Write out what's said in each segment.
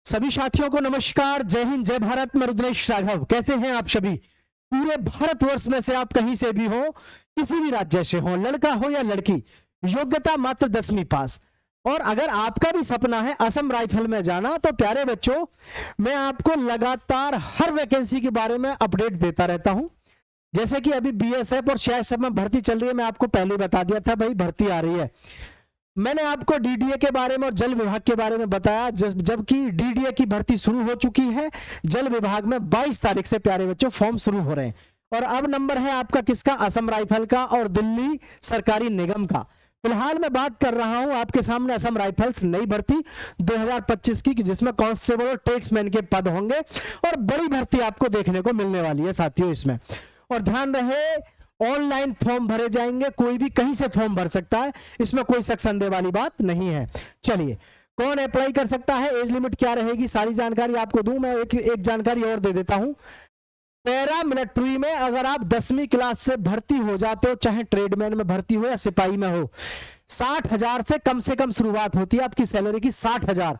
सभी साथियों को नमस्कार, जय हिंद, जय भारत। मैं रुद्रेश राघव। कैसे हैं आप सभी? पूरे भारतवर्ष में से आप कहीं से भी हो, किसी भी राज्य से हो, लड़का हो या लड़की, योग्यता मात्र 10वीं पास। और अगर आपका भी सपना है असम राइफल में जाना, तो प्यारे बच्चों, मैं आपको लगातार हर वैकेंसी के बारे में अपडेट देता रहता हूं। जैसे कि अभी बीएसएफ और सीआईएसएफ में भर्ती चल रही है, मैं आपको पहले बता दिया था भाई भर्ती आ रही है। मैंने आपको डीडीए के बारे में और जल विभाग के बारे में बताया, जबकि डीडीए की भर्ती शुरू हो चुकी है। जल विभाग में 22 तारीख से प्यारे बच्चों फॉर्म शुरू हो रहे हैं। और अब नंबर है आपका किसका? असम राइफल का और दिल्ली सरकारी निगम का। फिलहाल मैं बात कर रहा हूं आपके सामने असम राइफल्स नई भर्ती 2025 की, जिसमें कांस्टेबल और ट्रेड्समैन के पद होंगे और बड़ी भर्ती आपको देखने को मिलने वाली है साथियों इसमें। और ध्यान रहे, ऑनलाइन फॉर्म भरे जाएंगे, कोई भी कहीं से फॉर्म भर सकता है, इसमें कोई शक संदेह वाली बात नहीं है। चलिए, कौन अप्लाई कर सकता है, एज लिमिट क्या रहेगी, सारी जानकारी आपको दूं। मैं एक जानकारी और दे देता हूं। पैरा मिलिट्री में अगर आप 10वीं क्लास से भर्ती हो जाते हो, चाहे ट्रेडमैन में भर्ती हो या सिपाही में हो, 60,000 से कम शुरुआत होती है आपकी सैलरी की। 60,000।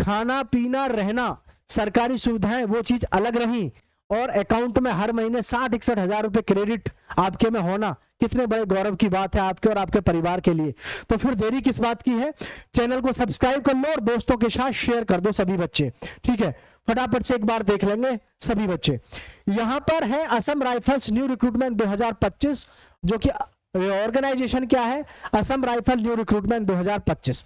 खाना पीना रहना सरकारी सुविधाएं वो चीज अलग रही, और अकाउंट में हर महीने 60-61 हजार रुपए क्रेडिट आपके में होना कितने बड़े गौरव की बात है आपके और आपके परिवार के लिए। तो फिर देरी किस बात की है? चैनल को सब्सक्राइब कर लो और दोस्तों के साथ शेयर कर दो सभी बच्चे। ठीक है, फटाफट से एक बार देख लेंगे सभी बच्चे। यहां पर है असम राइफल्स न्यू रिक्रूटमेंट 2025, जो कि ऑर्गेनाइजेशन क्या है? Assam rifle new recruitment 2025।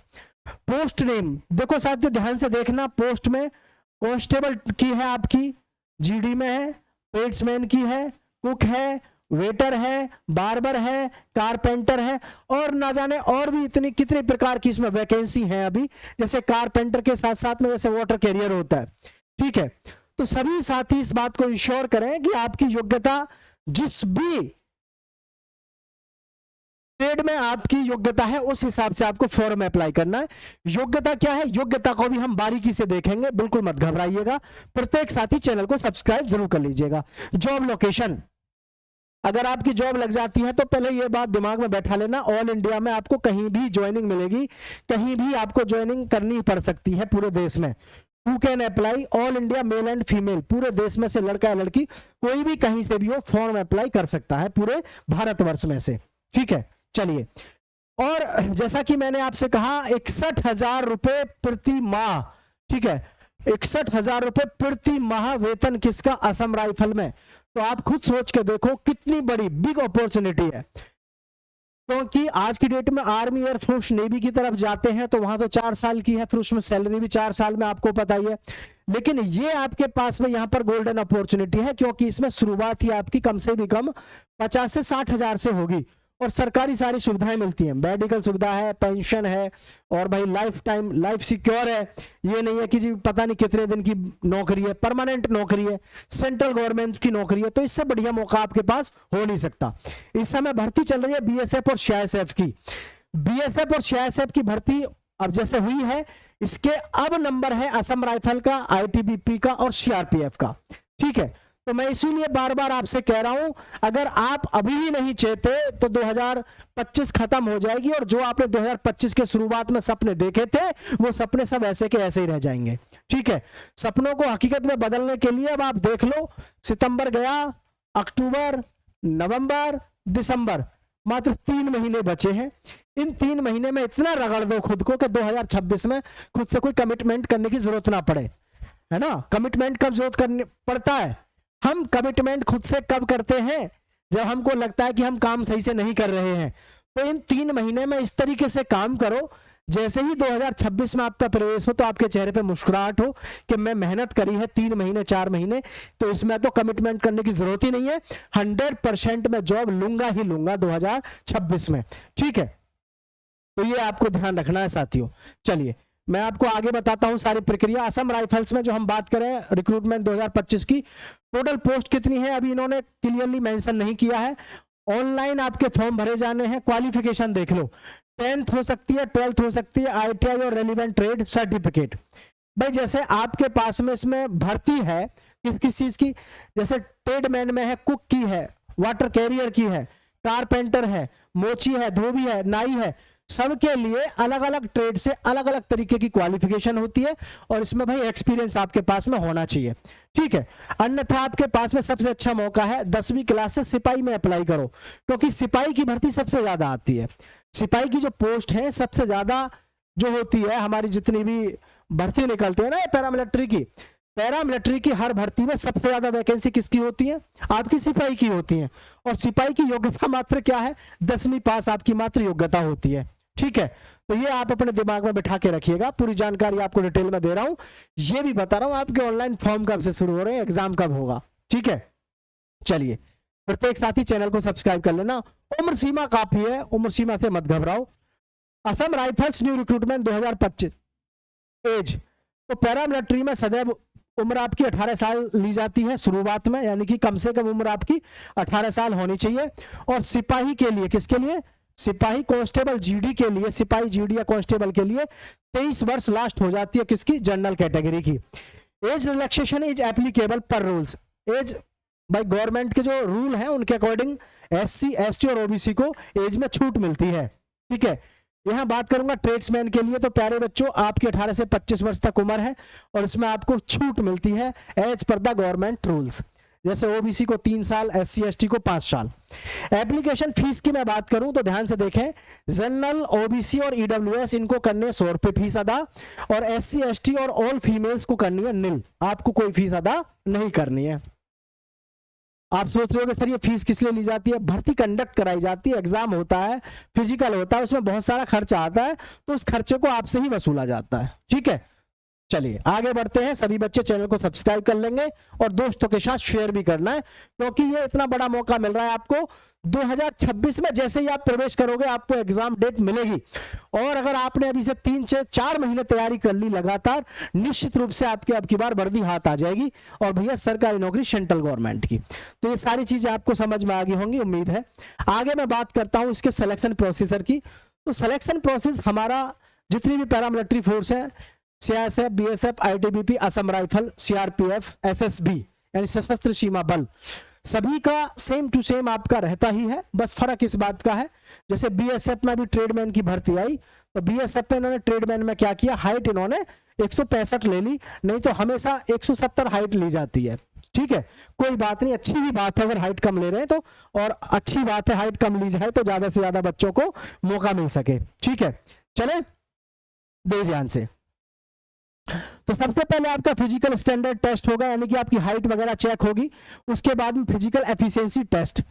Post name देखो साथियों, ध्यान से देखना। पोस्ट में कांस्टेबल की है आपकी, जीडी में है, ट्रेड्समैन की है, कुक है, वेटर है, बार्बर है, कारपेंटर है, और ना जाने और भी इतनी कितने प्रकार की इसमें वैकेंसी है अभी। जैसे कारपेंटर के साथ साथ में जैसे वाटर कैरियर होता है। ठीक है, तो सभी साथी इस बात को इंश्योर करें कि आपकी योग्यता, जिस भी ट्रेड में आपकी योग्यता है उस हिसाब से आपको फॉर्म अप्लाई करना है। योग्यता क्या है, योग्यता को भी हम बारीकी से देखेंगे, बिल्कुल मत घबराइएगा। प्रत्येक साथी चैनल को सब्सक्राइब जरूर कर लीजिएगा। जॉब लोकेशन, अगर आपकी जॉब लग जाती है तो पहले ये बात दिमाग में बैठा लेना, ऑल इंडिया में आपको कहीं भी ज्वाइनिंग मिलेगी, कहीं भी आपको ज्वाइनिंग करनी पड़ सकती है पूरे देश में। Who can apply? All India, male and female, पूरे देश में से लड़का या लड़की कोई भी कहीं से भी हो फॉर्म अप्लाई कर सकता है पूरे भारतवर्ष में से। ठीक है, चलिए। और जैसा कि मैंने आपसे कहा, 61,000 रुपए प्रति माह। ठीक है, 61,000 रुपए प्रति माह वेतन किसका? असम राइफल में। तो आप खुद सोच के देखो कितनी बड़ी बिग अपॉर्चुनिटी है। क्योंकि आज की डेट में आर्मी, एयरफोर्स, नेवी की तरफ जाते हैं तो वहां तो 4 साल की है, फिर उसमें सैलरी भी 4 साल में आपको पता ही है। लेकिन ये आपके पास में यहां पर गोल्डन अपॉर्चुनिटी है, क्योंकि इसमें शुरुआत ही आपकी कम से भी कम 50 से 60 हजार से होगी। और सरकारी सारी सुविधाएं मिलती हैं, मेडिकल सुविधा है, पेंशन है, और भाई लाइफ टाइम लाइफ सिक्योर है। ये नहीं है कि जी पता नहीं कितने दिन की नौकरी है, परमानेंट नौकरी है, सेंट्रल गवर्नमेंट की नौकरी है। तो इससे बढ़िया मौका आपके पास हो नहीं सकता। इस समय भर्ती चल रही है बीएसएफ और सीआईएसएफ की। बीएसएफ और सीआईएसएफ की भर्ती अब जैसे हुई है, इसके अब नंबर है असम राइफल का, आईटीबीपी का और सीआरपीएफ का। ठीक है, तो मैं इसीलिए बार बार आपसे कह रहा हूं, अगर आप अभी भी नहीं चाहते तो 2025 खत्म हो जाएगी, और जो आपने 2025 के शुरुआत में सपने देखे थे वो सपने सब ऐसे के ऐसे ही रह जाएंगे। ठीक है, सपनों को हकीकत में बदलने के लिए अब आप देख लो, सितंबर गया, अक्टूबर, नवंबर, दिसंबर, मात्र 3 महीने बचे हैं। इन 3 महीने में इतना रगड़ दो खुद को कि 2026 में खुद से कोई कमिटमेंट करने की जरूरत ना पड़े, है ना। कमिटमेंट कब जरूरत करनी पड़ता है? हम कमिटमेंट खुद से कब करते हैं? जब हमको लगता है कि हम काम सही से नहीं कर रहे हैं। तो इन 3 महीने में इस तरीके से काम करो, जैसे ही 2026 में आपका प्रवेश हो तो आपके चेहरे पे मुस्कुराहट हो कि मैं मेहनत करी है 3 महीने 4 महीने, तो इसमें तो कमिटमेंट करने की जरूरत ही नहीं है। 100% मैं जॉब लूंगा ही लूंगा 2026 में। ठीक है, तो ये आपको ध्यान रखना है साथियों। चलिए, मैं आपको आगे बताता हूं सारी प्रक्रिया। असम राइफल्स में जो हम बात करें रिक्रूटमेंट 2025 की, टोटल पोस्ट कितनी है अभी इन्होंने क्लियरली मेंशन नहीं किया है। ऑनलाइन आपके फॉर्म भरे जाने हैं। क्वालिफिकेशन देख लो, 10th हो सकती है, 12th हो सकती है, आईटीआई और रेलिवेंट ट्रेड सर्टिफिकेट। भाई जैसे आपके पास में इसमें भर्ती है किस किस चीज की, जैसे ट्रेडमैन में है, कुक की है, वाटर कैरियर की है, कारपेंटर है, मोची है, धोबी है, नाई है, सबके लिए अलग अलग ट्रेड से अलग अलग तरीके की क्वालिफिकेशन होती है और इसमें भाई एक्सपीरियंस आपके पास में होना चाहिए, ठीक है। अन्यथा आपके पास में सबसे अच्छा मौका है 10वीं क्लास से सिपाही में अप्लाई करो, क्योंकि सिपाही की भर्ती सबसे ज्यादा आती है। सिपाही की जो पोस्ट है सबसे ज्यादा जो होती है, हमारी जितनी भी भर्ती निकलती है ना पैरामिलिट्री की, पैरामिलिट्री की हर भर्ती में सबसे ज्यादा वैकेंसी किसकी होती है? आपकी सिपाही की होती है। और सिपाही की योग्यता मात्र क्या है? 10वीं पास आपकी मात्र योग्यता होती है, ठीक है। तो ये आप अपने दिमाग में बिठा के रखिएगा, पूरी जानकारी आपको डिटेल में दे रहा हूं। ये भी बता रहा हूं आपके ऑनलाइन फॉर्म कब से शुरू हो रहे हैं, एग्जाम कब होगा, ठीक है। चलिए, प्रत्येक साथी चैनल को सब्सक्राइब कर लेना। उम्र सीमा काफी है, उम्र सीमा से मत घबराओ। Assam Rifles new recruitment 2025 age, तो पैरामिलिट्री में सदैव उम्र आपकी 18 साल ली जाती है शुरुआत में, यानी कि कम से कम उम्र आपकी 18 साल होनी चाहिए। और सिपाही के लिए, किसके लिए? सिपाही कांस्टेबल जीडी के लिए, सिपाही जीडी या कांस्टेबल के लिए 23 वर्ष लास्ट हो जाती है, किसकी? जनरल कैटेगरी की। एज रिलैक्सेशन इज एप्लीकेबल पर रूल्स, एज भाई गवर्नमेंट के जो रूल हैं उनके अकॉर्डिंग एससी, एसटी और ओबीसी को एज में छूट मिलती है, ठीक है। यहां बात करूंगा ट्रेड्समैन के लिए, तो प्यारे बच्चों आपकी 18 से 25 वर्ष तक उम्र है और इसमें आपको छूट मिलती है as per the government rules. जैसे ओबीसी को 3 साल, एससी एसटी को 5 साल। एप्लीकेशन फीस की मैं बात करूं तो ध्यान से देखें, जनरल, ओबीसी और ईडब्ल्यूएस इनको करने 100 रुपए फीस अदा, और एससी एसटी और ऑल फीमेल्स को करनी है निल, आपको कोई फीस अदा नहीं करनी है। आप सोच रहे हो कि सर ये फीस किस लिए ली जाती है? भर्ती कंडक्ट कराई जाती है, एग्जाम होता है, फिजिकल होता है, उसमें बहुत सारा खर्चा आता है, तो उस खर्चे को आपसे ही वसूला जाता है, ठीक है। चलिए आगे बढ़ते हैं। सभी बच्चे चैनल को सब्सक्राइब कर लेंगे और दोस्तों के साथ शेयर भी करना है, क्योंकि ये इतना बड़ा मौका मिल रहा है आपको। 2026 में जैसे ही आप प्रवेश करोगे आपको एग्जाम डेट मिलेगी, और अगर आपने अभी से 3 से 4 महीने तैयारी कर ली लगातार, निश्चित रूप से आपके अब की बार वर्दी हाथ आ जाएगी, और भैया सरकारी नौकरी सेंट्रल गवर्नमेंट की। तो ये सारी चीजें आपको समझ में आ गई होंगी, उम्मीद है। आगे मैं बात करता हूं इसके सिलेक्शन प्रोसीजर की। तो सिलेक्शन प्रोसेस हमारा जितनी भी पैरामिलिट्री फोर्स है, CISF, BSF, ITBP, Assam rifle, CRPF, SSB यानी सशस्त्र सीमा बल, सभी का सेम टू सेम आपका रहता ही है। बस फर्क इस बात का है, जैसे बीएसएफ में भी ट्रेडमैन की भर्ती आई, तो बीएसएफ में इन्होंने ट्रेडमैन में क्या किया, हाइट इन्होंने 165 ले ली, नहीं तो हमेशा 170 हाइट ली जाती है, ठीक है। कोई बात नहीं, अच्छी ही बात है अगर हाइट कम ले रहे हैं तो, और अच्छी बात है हाइट कम ली जाए तो ज्यादा से ज्यादा बच्चों को मौका मिल सके, ठीक है। चले दे ध्यान से। तो सबसे पहले आपका फिजिकल स्टैंडर्ड टेस्ट होगा, यानी कि आपकी हाइट वगैरह चेक होगी। उसके बाद में फिजिकल एफिशिएंसी टेस्ट,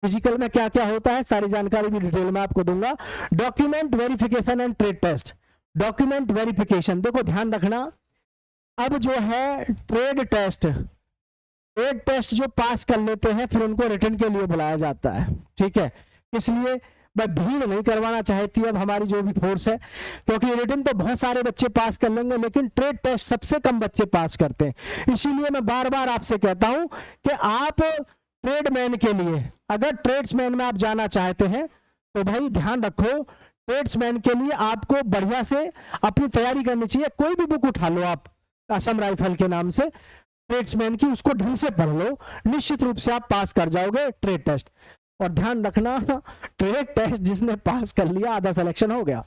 फिजिकल में क्या क्या होता है सारी जानकारी भी डिटेल में आपको दूंगा। Document verification and trade test. Document verification, देखो ध्यान रखना, अब जो है ट्रेड टेस्ट जो पास कर लेते हैं फिर उनको रिटर्न के लिए बुलाया जाता है, ठीक है। इसलिए भाई भीड़ नहीं करवाना चाहती अब हमारी जो भी फोर्स है, क्योंकि रिटर्न तो बहुत सारे बच्चे पास कर लेंगे, लेकिन ट्रेड टेस्ट सबसे कम बच्चे पास करते हैं। इसीलिए मैं बार बार आपसे कहता हूं कि आप ट्रेडमैन के लिए, अगर ट्रेड्समैन में आप जाना चाहते हैं तो भाई ध्यान रखो, ट्रेड्समैन के लिए आपको बढ़िया से अपनी तैयारी करनी चाहिए। कोई भी बुक उठा लो आप असम राइफल के नाम से ट्रेड्समैन की, उसको ढंग से पढ़ लो, निश्चित रूप से आप पास कर जाओगे ट्रेड टेस्ट। और ध्यान रखना, ट्रेड टेस्ट जिसने पास कर लिया आधा सिलेक्शन हो गया,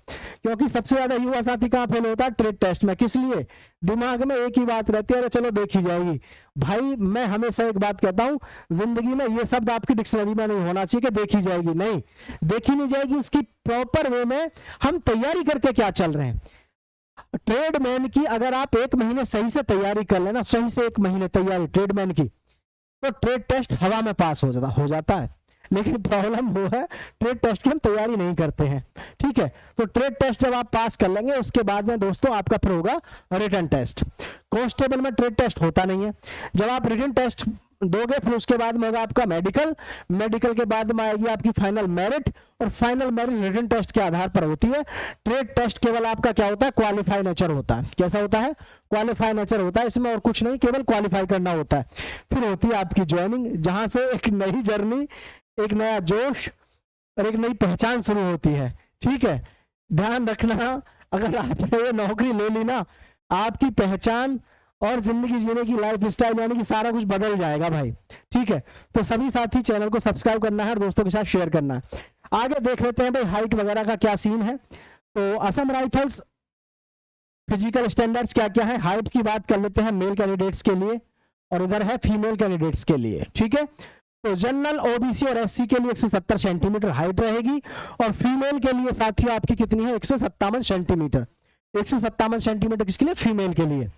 क्योंकि सबसे ज्यादा युवा साथी कहां फेल होता है? ट्रेड टेस्ट में। किस लिए? दिमाग में एक ही बात रहती है, अरे चलो देखी जाएगी। भाई मैं हमेशा एक बात कहता हूं, जिंदगी में ये शब्द आपकी डिक्शनरी में नहीं होना चाहिए कि देखी जाएगी, नहीं, देखी नहीं जाएगी, उसकी प्रॉपर वे में हम तैयारी करके क्या चल रहे हैं। ट्रेडमैन की अगर आप 1 महीने सही से तैयारी कर लेना, सही से 1 महीने तैयारी ट्रेडमैन की, तो ट्रेड टेस्ट हवा में पास हो जाता है। लेकिन प्रॉब्लम वो है ट्रेड टेस्ट की हम तैयारी नहीं करते हैं, ठीक है। तो ट्रेड टेस्ट जब आप पास कर लेंगे उसके बाद में दोस्तों आपका फिर होगा रिटन टेस्ट। कांस्टेबल में ट्रेड टेस्ट होता नहीं है। जब आप रिटन टेस्ट दोगे फिर उसके बाद में होगा आपका मेडिकल, मेडिकल के बाद में आएगी आपकी फाइनल मेरिट, और फाइनल मेरिट रिटन टेस्ट के आधार पर होती है। ट्रेड टेस्ट केवल आपका क्या होता है? क्वालिफाई नेचर होता है। कैसा होता है? क्वालिफाई नेचर होता है, इसमें और कुछ नहीं, केवल क्वालिफाई करना होता है। फिर होती है आपकी ज्वाइनिंग, जहां से एक नई जर्नी, एक नया जोश और एक नई पहचान शुरू होती है, ठीक है। ध्यान रखना, अगर आपने ये नौकरी ले ली ना, आपकी पहचान और जिंदगी जीने की लाइफ स्टाइल यानी कि सारा कुछ बदल जाएगा भाई। ठीक है, तो सभी साथी चैनल को सब्सक्राइब करना है और दोस्तों के साथ शेयर करना है। आगे देख लेते हैं भाई हाइट वगैरह का क्या सीन है। तो असम राइफल्स फिजिकल स्टैंडर्ड्स क्या क्या है, हाइट की बात कर लेते हैं मेल कैंडिडेट्स के लिए और इधर है फीमेल कैंडिडेट्स के लिए। ठीक है, तो जनरल, ओबीसी और एससी के लिए 170 सेंटीमीटर हाइट रहेगी और फीमेल के लिए साथियों आपकी कितनी है, 157 सेंटीमीटर। 157 सेंटीमीटर किसके लिए, फीमेल के लिए।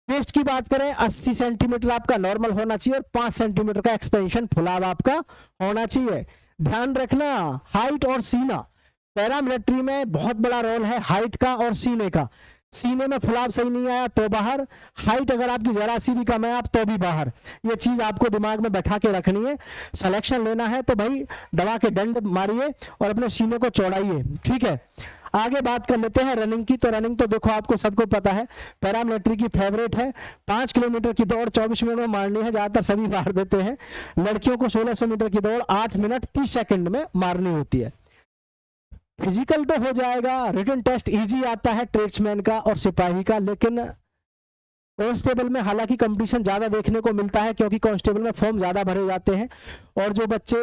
वेस्ट की बात करें 80 सेंटीमीटर आपका नॉर्मल होना चाहिए और 5 सेंटीमीटर का एक्सपेंशन फुलाव आपका होना चाहिए। ध्यान रखना हाइट और सीना पैरामिलिट्री में बहुत बड़ा रोल है हाइट का और सीने का। सीने में फुलाव सही नहीं आया तो बाहर, हाइट अगर आपकी जरा सी भी कम है आप तो भी बाहर। ये चीज आपको दिमाग में बैठा के रखनी है। सिलेक्शन लेना है तो भाई दबा के डंड मारिए और अपने सीने को चौड़ाइए। ठीक है, आगे बात कर लेते हैं रनिंग की। तो रनिंग तो देखो आपको सबको पता है पैरामिलिट्री की फेवरेट है। 5 किलोमीटर की दौड़ 24 मिनट में मारनी है, ज्यादातर सभी मार देते हैं। लड़कियों को 1600 मीटर की दौड़ 8 मिनट 30 सेकंड में मारनी होती है। फिजिकल तो हो जाएगा, रिटन टेस्ट इजी आता है ट्रेड्समैन का और सिपाही का, लेकिन कांस्टेबल में हालांकि कंपटीशन ज्यादा देखने को मिलता है क्योंकि कांस्टेबल में फॉर्म ज्यादा भरे जाते हैं और जो बच्चे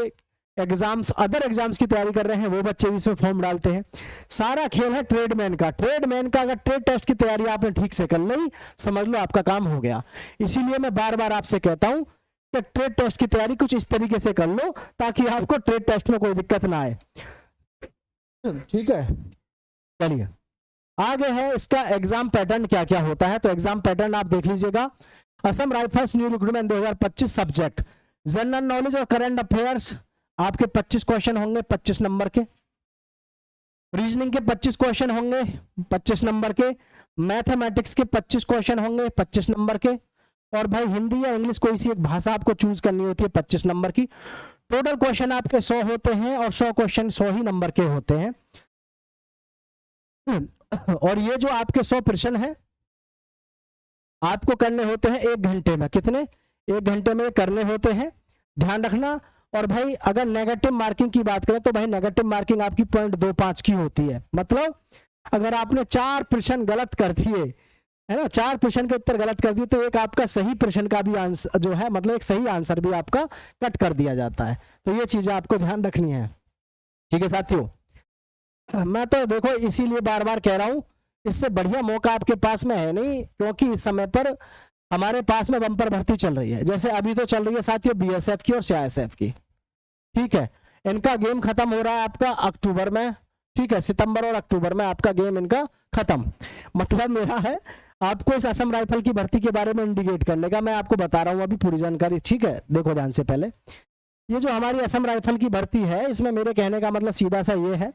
एग्जाम्स अदर एग्जाम्स की तैयारी कर रहे हैं वो बच्चे भी इसमें फॉर्म डालते हैं। सारा खेल है ट्रेडमैन का। ट्रेडमैन का अगर ट्रेड टेस्ट की तैयारी आपने ठीक से कर ली, समझ लो आपका काम हो गया। इसीलिए मैं बार बार आपसे कहता हूं कि ट्रेड टेस्ट की तैयारी कुछ इस तरीके से कर लो ताकि आपको ट्रेड टेस्ट में कोई दिक्कत ना आए। ठीक है, चलिए आगे है इसका एग्जाम पैटर्न क्या क्या होता है। तो एग्जाम पैटर्न आप देख लीजिएगा। Assam Rifles new recruitment 2025 subject general knowledge और करंट अफेयर्स आपके 25 क्वेश्चन होंगे 25 नंबर के। रीजनिंग के 25 क्वेश्चन होंगे 25 नंबर के। मैथमेटिक्स के 25 क्वेश्चन होंगे 25 नंबर के। और भाई हिंदी या इंग्लिश कोई सी एक भाषा आपको चूज करनी होती है 25 नंबर की। टोटल क्वेश्चन आपके 100 होते हैं और 100 क्वेश्चन 100 ही नंबर के होते हैं। और ये जो आपके 100 प्रश्न हैं आपको करने होते हैं 1 घंटे में। कितने, 1 घंटे में करने होते हैं, ध्यान रखना। और भाई अगर नेगेटिव मार्किंग की बात करें तो भाई नेगेटिव मार्किंग आपकी 0.25 की होती है। मतलब अगर आपने 4 प्रश्न गलत कर दिए है ना, 4 प्रश्न के उत्तर गलत कर दिए तो एक आपका सही प्रश्न का भी आंसर जो है मतलब एक सही आंसर भी आपका कट कर दिया जाता है। तो ये चीजें आपको ध्यान रखनी है। ठीक है साथियों, मैं तो देखो इसीलिए बार बार कह रहा हूं इससे बढ़िया मौका आपके पास में है नहीं, क्योंकि इस समय पर हमारे पास में बम्पर भर्ती चल रही है। जैसे अभी तो चल रही है साथियों बीएसएफ की और सीआईएसएफ की। ठीक है, इनका गेम खत्म हो रहा है आपका अक्टूबर में। ठीक है, सितंबर और अक्टूबर में आपका गेम इनका खत्म। मतलब मेरा है आपको इस असम राइफल की भर्ती के बारे में इंडिकेट करने का। मैं आपको बता रहा हूं अभी पूरी जानकारी। ठीक है, देखो ध्यान से, पहले ये जो हमारी असम राइफल की भर्ती है इसमें मेरे कहने का मतलब सीधा सा ये है,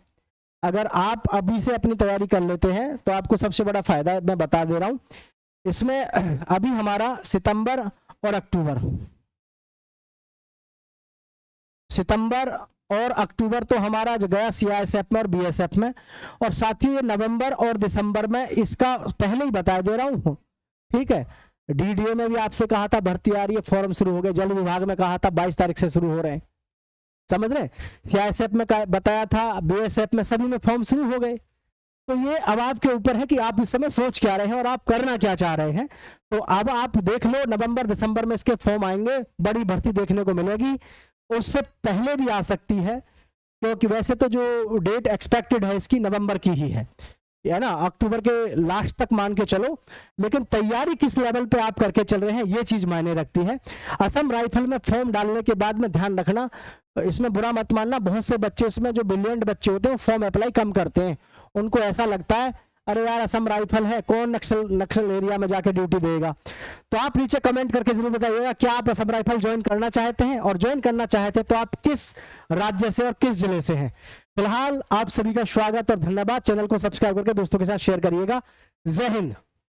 अगर आप अभी से अपनी तैयारी कर लेते हैं तो आपको सबसे बड़ा फायदा मैं बता दे रहा हूं। इसमें अभी हमारा सितंबर और अक्टूबर तो हमारा जो गया सीआईएसएफ में और बीएसएफ में, और साथ ही नवंबर और दिसंबर में इसका पहले ही बता दे रहा हूं। ठीक है, डीडीओ में भी आपसे कहा था भर्ती आ रही है, फॉर्म शुरू हो गए। जल विभाग में कहा था 22 तारीख से शुरू हो रहे हैं, समझ रहे। सीआईएसएफ में बताया था, बीएसएफ में, सभी में फॉर्म शुरू हो गए। तो ये अब आपके ऊपर है कि आप इस समय सोच क्या रहे हैं और आप करना क्या चाह रहे हैं। तो अब आप देख लो नवंबर दिसंबर में इसके फॉर्म आएंगे, बड़ी भर्ती देखने को मिलेगी। उससे पहले भी आ सकती है क्योंकि वैसे तो जो डेट एक्सपेक्टेड है इसकी नवंबर की ही है ना, अक्टूबर के लास्ट तक मान के चलो। लेकिन तैयारी किस लेवल पे आप करके चल रहे हैं ये चीज मायने रखती है। असम राइफल में फॉर्म डालने के बाद में ध्यान रखना, इसमें बुरा मत मानना, बहुत से बच्चे इसमें जो ब्रिलियंट बच्चे होते हैं फॉर्म अप्लाई कम करते हैं। उनको ऐसा लगता है अरे यार असम राइफल है, कौन नक्सल एरिया में जाके ड्यूटी देगा। तो आप नीचे कमेंट करके जरूर बताइएगा क्या आप असम राइफल ज्वाइन करना चाहते हैं, और ज्वाइन करना चाहते हैं तो आप किस राज्य से और किस जिले से हैं। फिलहाल आप सभी का स्वागत और धन्यवाद। चैनल को सब्सक्राइब करके दोस्तों के साथ शेयर करिएगा। जय हिंद।